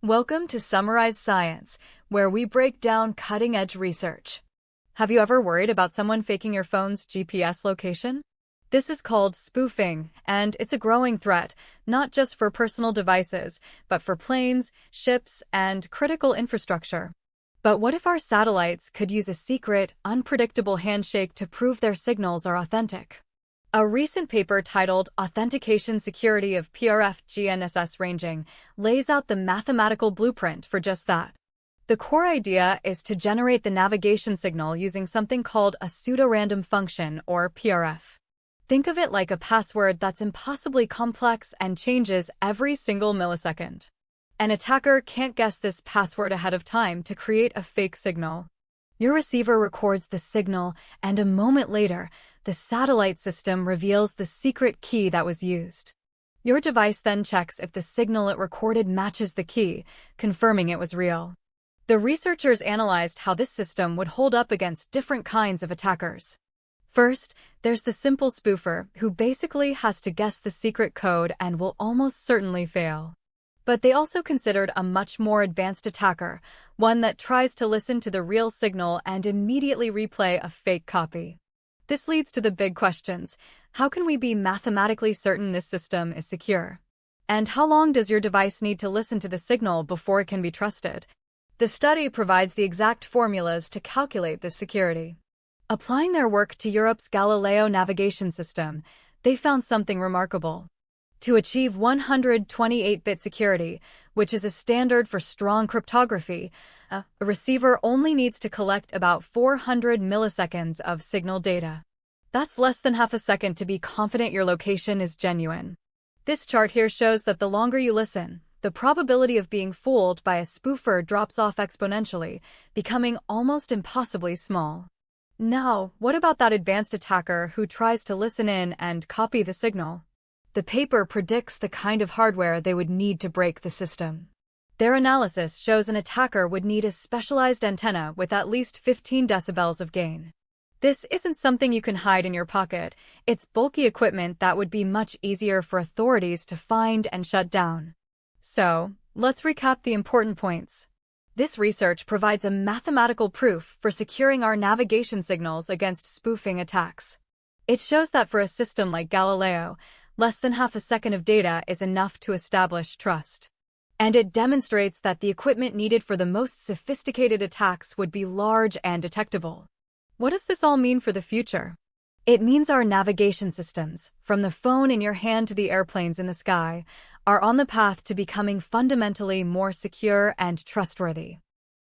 Welcome to Summarize Science, where we break down cutting-edge research. Have you ever worried about someone faking your phone's GPS location? This is called spoofing, and it's a growing threat, not just for personal devices, but for planes, ships, and critical infrastructure. But what if our satellites could use a secret, unpredictable handshake to prove their signals are authentic? A recent paper titled Authentication Security of PRF GNSS Ranging lays out the mathematical blueprint for just that. The core idea is to generate the navigation signal using something called a pseudo-random function, or PRF. Think of it like a password that's impossibly complex and changes every single millisecond. An attacker can't guess this password ahead of time to create a fake signal. Your receiver records the signal, and a moment later, the satellite system reveals the secret key that was used. Your device then checks if the signal it recorded matches the key, confirming it was real. The researchers analyzed how this system would hold up against different kinds of attackers. First, there's the simple spoofer, who basically has to guess the secret code and will almost certainly fail. But they also considered a much more advanced attacker, one that tries to listen to the real signal and immediately replay a fake copy. This leads to the big questions. How can we be mathematically certain this system is secure? And how long does your device need to listen to the signal before it can be trusted? The study provides the exact formulas to calculate this security. Applying their work to Europe's Galileo navigation system, they found something remarkable. To achieve 128-bit security, which is a standard for strong cryptography, a receiver only needs to collect about 400 milliseconds of signal data. That's less than half a second to be confident your location is genuine. This chart here shows that the longer you listen, the probability of being fooled by a spoofer drops off exponentially, becoming almost impossibly small. Now, what about that advanced attacker who tries to listen in and copy the signal? The paper predicts the kind of hardware they would need to break the system. Their analysis shows an attacker would need a specialized antenna with at least 15 decibels of gain. This isn't something you can hide in your pocket. It's bulky equipment that would be much easier for authorities to find and shut down. So, let's recap the important points. This research provides a mathematical proof for securing our navigation signals against spoofing attacks. It shows that for a system like Galileo, less than half a second of data is enough to establish trust. And it demonstrates that the equipment needed for the most sophisticated attacks would be large and detectable. What does this all mean for the future? It means our navigation systems, from the phone in your hand to the airplanes in the sky, are on the path to becoming fundamentally more secure and trustworthy.